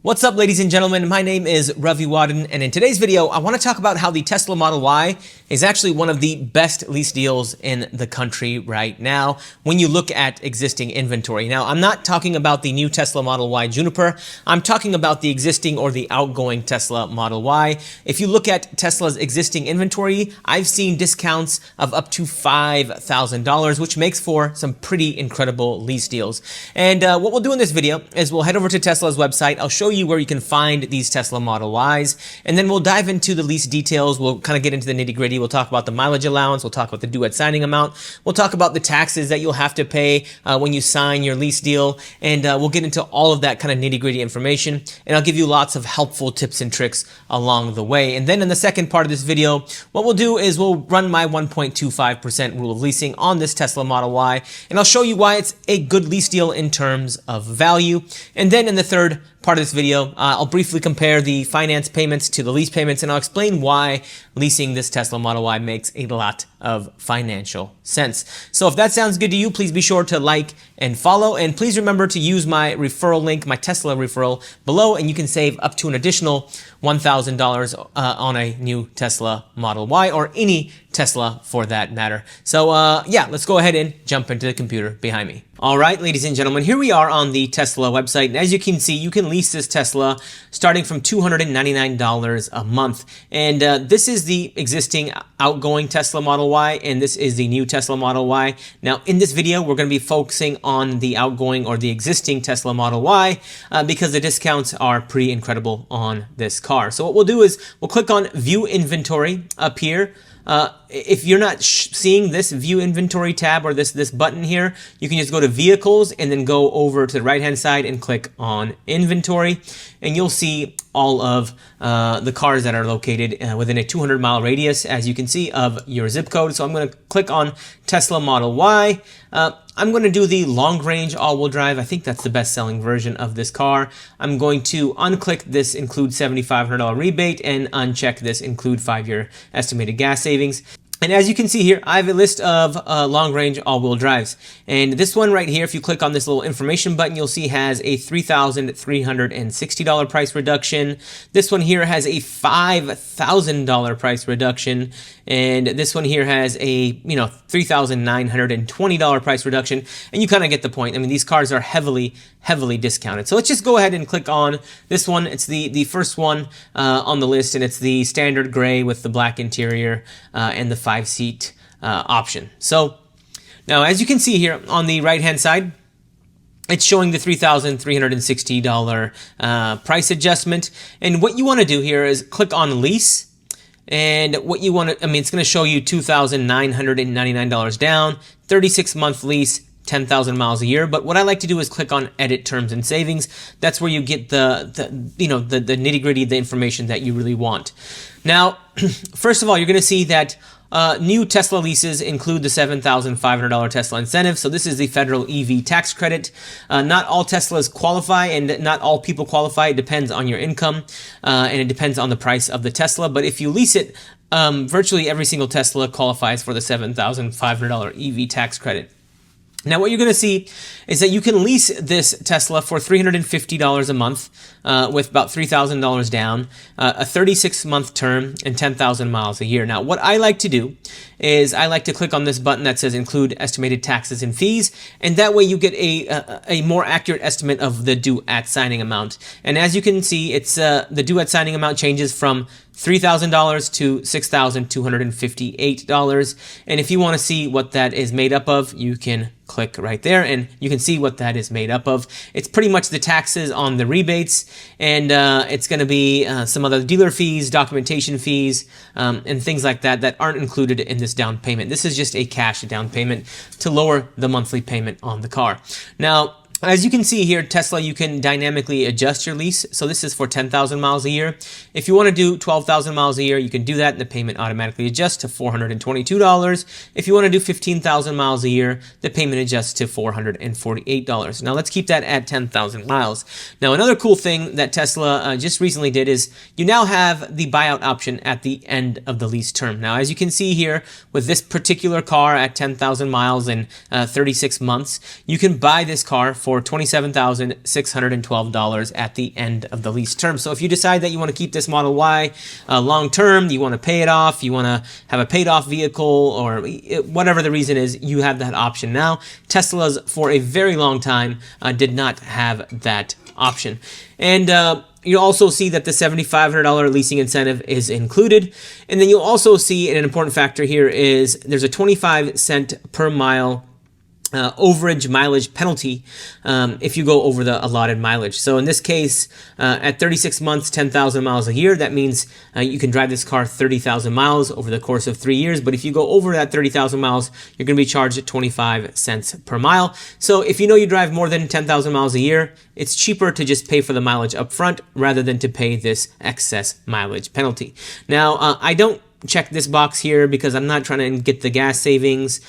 What's up, ladies and gentlemen? My name is Ravi Wadden, and in today's video, I want to talk about how the Tesla Model Y is actually one of the best lease deals in the country right now when you look at existing inventory. Now, I'm not talking about the new Tesla Model Y Juniper. I'm talking about the existing or the outgoing Tesla Model Y. If you look at Tesla's existing inventory, I've seen discounts of up to $5,000, which makes for some pretty incredible lease deals. And what we'll do in this video is we'll head over to Tesla's website. I'll show you where you can find these Tesla Model Ys, and then we'll dive into the lease details. We'll kind of get into the nitty-gritty. We'll talk about the mileage allowance. We'll talk about the due at signing amount. We'll talk about the taxes that you'll have to pay when you sign your lease deal, and we'll get into all of that kind of nitty-gritty information, and I'll give you lots of helpful tips and tricks along the way. And then in the second part of this video, what we'll do is we'll run my 1.25% rule of leasing on this Tesla Model Y, and I'll show you why it's a good lease deal in terms of value. And then in the third part of this video, I'll briefly compare the finance payments to the lease payments, and I'll explain why leasing this Tesla Model Y makes a lot of financial sense. So if that sounds good to you, please be sure to like and follow, and please remember to use my referral link, my Tesla referral below, and you can save up to an additional $1,000 on a new Tesla Model Y, or any Tesla for that matter. So yeah, let's go ahead and jump into the computer behind me. All right, ladies and gentlemen, here we are on the Tesla website, and as you can see, you can lease this Tesla starting from $299 a month. And this is the existing outgoing Tesla Model Y, and this is the new Tesla Model Y. Now, in this video, we're going to be focusing on the outgoing or the existing Tesla Model Y because the discounts are pretty incredible on this car. So what we'll do is we'll click on View Inventory up here. If you're not seeing this View Inventory tab or this button here, you can just go to Vehicles and then go over to the right-hand side and click on Inventory, and you'll see all of the cars that are located within a 200-mile radius, as you can see, of your zip code. So I'm going to click on Tesla Model Y. I'm going to do the long-range all-wheel drive. I think that's the best-selling version of this car. I'm going to unclick this include $7,500 rebate and uncheck this include 5-year estimated gas savings. And as you can see here, I have a list of long-range all-wheel drives. And this one right here, if you click on this little information button, you'll see has a $3,360 price reduction. This one here has a $5,000 price reduction. And this one here has a, $3,920 price reduction. And you kind of get the point. I mean, these cars are heavily discounted. So let's just go ahead and click on this one. It's the first one on the list, and it's the standard gray with the black interior and the 5-seat option. So now, as you can see here on the right-hand side, it's showing the $3,360 price adjustment. And what you want to do here is click on Lease. And what you want to, it's going to show you $2,999 down, 36-month lease, 10,000 miles a year. But what I like to do is click on Edit Terms and Savings. That's where you get the nitty-gritty, the information that you really want. Now, first of all, you're going to see that new Tesla leases include the $7,500 Tesla incentive. So this is the federal EV tax credit. Not all Teslas qualify, and not all people qualify. It depends on your income, and it depends on the price of the Tesla. But if you lease it, virtually every single Tesla qualifies for the $7,500 EV tax credit. Now, what you're going to see is that you can lease this Tesla for $350 a month with about $3,000 down, a 36-month term, and 10,000 miles a year. Now, what I like to do is I like to click on this button that says Include Estimated Taxes and Fees, and that way you get a more accurate estimate of the due at signing amount. And as you can see, it's the due at signing amount changes from $3,000 to $6,258. And if you want to see what that is made up of, you can click right there and you can see what that is made up of. It's pretty much the taxes on the rebates, and it's going to be some other dealer fees, documentation fees, and things like that that aren't included in this down payment. This is just a cash down payment to lower the monthly payment on the car. Now, as you can see here, Tesla, you can dynamically adjust your lease. So this is for 10,000 miles a year. If you want to do 12,000 miles a year, you can do that, and the payment automatically adjusts to $422. If you want to do 15,000 miles a year, the payment adjusts to $448. Now let's keep that at 10,000 miles. Now, another cool thing that Tesla just recently did is you now have the buyout option at the end of the lease term. Now, as you can see here, with this particular car at 10,000 miles and 36 months, you can buy this car for for $27,612 at the end of the lease term. So if you decide that you want to keep this Model Y long term, you want to pay it off, you want to have a paid off vehicle, or whatever the reason is, you have that option now. Tesla's for a very long time did not have that option. And you'll also see that the $7,500 leasing incentive is included. And then you'll also see, and an important factor here is there's a 25-cent per mile overage mileage penalty if you go over the allotted mileage. So in this case, at 36 months, 10,000 miles a year, that means you can drive this car 30,000 miles over the course of 3 years. But if you go over that 30,000 miles, you're going to be charged at 25 cents per mile. So if you know you drive more than 10,000 miles a year, it's cheaper to just pay for the mileage up front rather than to pay this excess mileage penalty. Now, I don't check this box here because I'm not trying to get the gas savings.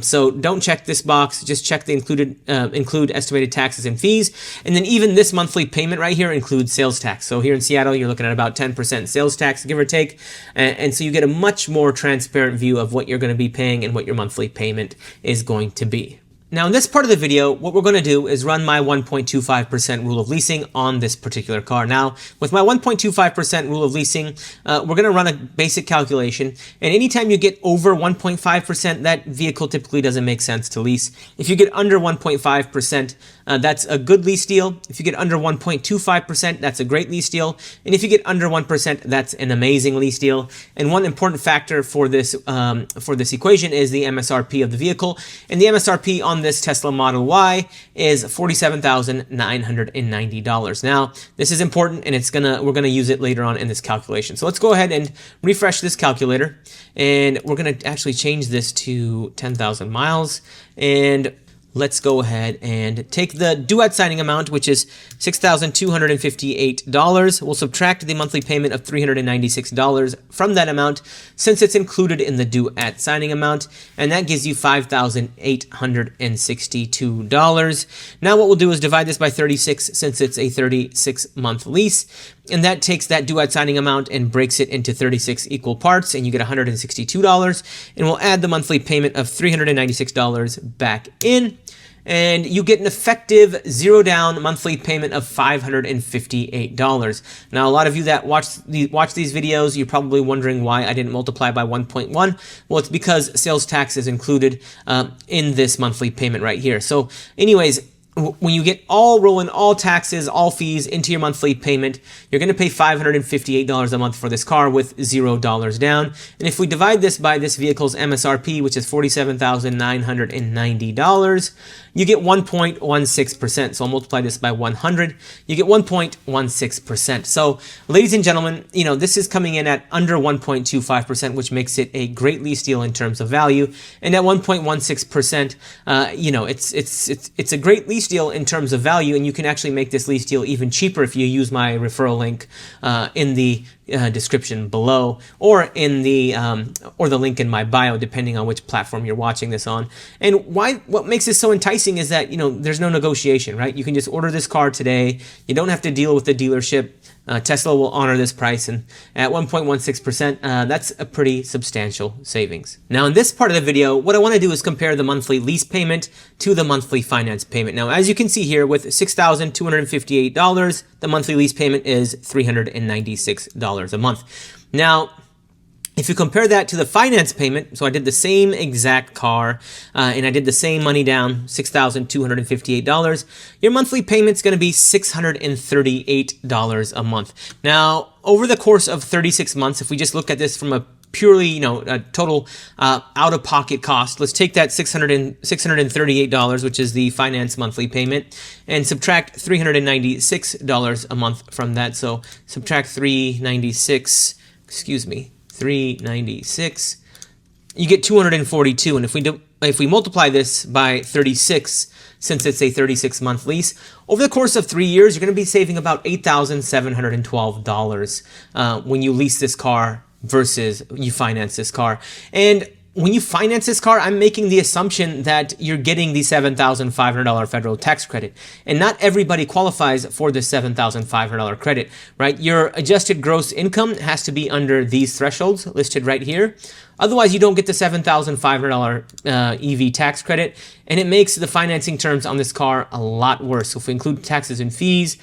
So don't check this box. Just check the include estimated taxes and fees. And then even this monthly payment right here includes sales tax. So here in Seattle, you're looking at about 10% sales tax, give or take. And so you get a much more transparent view of what you're going to be paying and what your monthly payment is going to be. Now in this part of the video, what we're going to do is run my 1.25% rule of leasing on this particular car. Now, with my 1.25% rule of leasing, we're going to run a basic calculation. And anytime you get over 1.5%, that vehicle typically doesn't make sense to lease. If you get under 1.5%, that's a good lease deal. If you get under 1.25%, that's a great lease deal. And if you get under 1%, that's an amazing lease deal. And one important factor for this equation is the MSRP of the vehicle. And the MSRP on this Tesla Model Y is $47,990. Now, this is important, and we're gonna use it later on in this calculation. So let's go ahead and refresh this calculator, and we're gonna actually change this to 10,000 miles. And let's go ahead and take the due at signing amount, which is $6,258. We'll subtract the monthly payment of $396 from that amount since it's included in the due at signing amount, and that gives you $5,862. Now what we'll do is divide this by 36 since it's a 36-month lease, and that takes that due at signing amount and breaks it into 36 equal parts, and you get $162, and we'll add the monthly payment of $396 back in, and you get an effective zero down monthly payment of $558. Now, a lot of you that watch these videos, you're probably wondering why I didn't multiply by 1.1. Well, it's because sales tax is included in this monthly payment right here. So anyways, when you get all taxes, all fees into your monthly payment, you're going to pay $558 a month for this car with $0 down. And if we divide this by this vehicle's MSRP, which is $47,990, you get 1.16%. So I'll multiply this by 100. You get 1.16%. So, ladies and gentlemen, this is coming in at under 1.25%, which makes it a great lease deal in terms of value. And at 1.16%, it's a great lease deal in terms of value, and you can actually make this lease deal even cheaper if you use my referral link in the description below, or in the link in my bio, depending on which platform you're watching this on. And what makes this so enticing is that there's no negotiation, right? You can just order this car today. You don't have to deal with the dealership. Tesla will honor this price, and at 1.16%, that's a pretty substantial savings. Now, in this part of the video, what I want to do is compare the monthly lease payment to the monthly finance payment. Now, as you can see here, with $6,258, the monthly lease payment is $396 a month. Now, if you compare that to the finance payment, so I did the same exact car, and I did the same money down, $6,258, your monthly payment's going to be $638 a month. Now, over the course of 36 months, if we just look at this from a purely, a total out-of-pocket cost, let's take that $638, which is the finance monthly payment, and subtract $396 a month from that. So subtract $396, you get $242. And if we multiply this by 36, since it's a 36-month lease, over the course of 3 years, you're going to be saving about $8,712 when you lease this car versus you finance this car. And when you finance this car, I'm making the assumption that you're getting the $7,500 federal tax credit. And not everybody qualifies for the $7,500 credit, right? Your adjusted gross income has to be under these thresholds listed right here. Otherwise, you don't get the $7,500 EV tax credit, and it makes the financing terms on this car a lot worse. So if we include taxes and fees,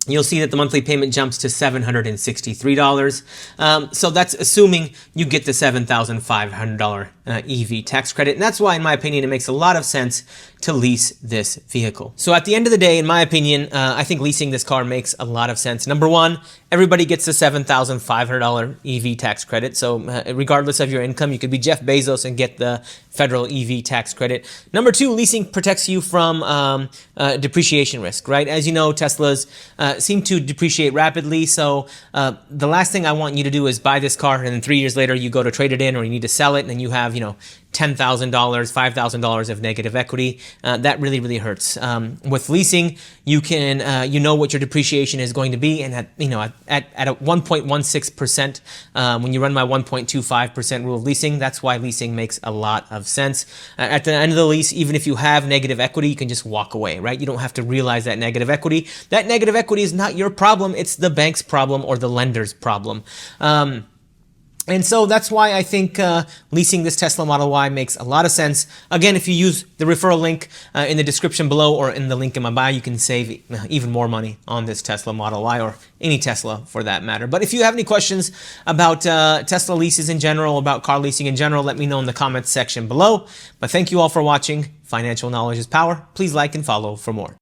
you'll see that the monthly payment jumps to $763. So that's assuming you get the $7,500 EV tax credit. And that's why, in my opinion, it makes a lot of sense to lease this vehicle. So at the end of the day, in my opinion, I think leasing this car makes a lot of sense. Number one, everybody gets the $7,500 EV tax credit. So regardless of your income, you could be Jeff Bezos and get the federal EV tax credit. Number two, leasing protects you from depreciation risk, right? As you know, Teslas seem to depreciate rapidly. So the last thing I want you to do is buy this car and then 3 years later you go to trade it in or you need to sell it and then you have, $10,000, $5,000 of negative equity. That really, really hurts. With leasing, you can, you know what your depreciation is going to be, and at a 1.16%, when you run my 1.25% rule of leasing, that's why leasing makes a lot of sense. At the end of the lease, even if you have negative equity, you can just walk away, right? You don't have to realize that negative equity. That negative equity is not your problem; it's the bank's problem or the lender's problem. And so that's why I think leasing this Tesla Model Y makes a lot of sense. Again, if you use the referral link in the description below or in the link in my bio, you can save even more money on this Tesla Model Y or any Tesla for that matter. But if you have any questions about Tesla leases in general, about car leasing in general, let me know in the comments section below. But thank you all for watching. Financial knowledge is power. Please like and follow for more.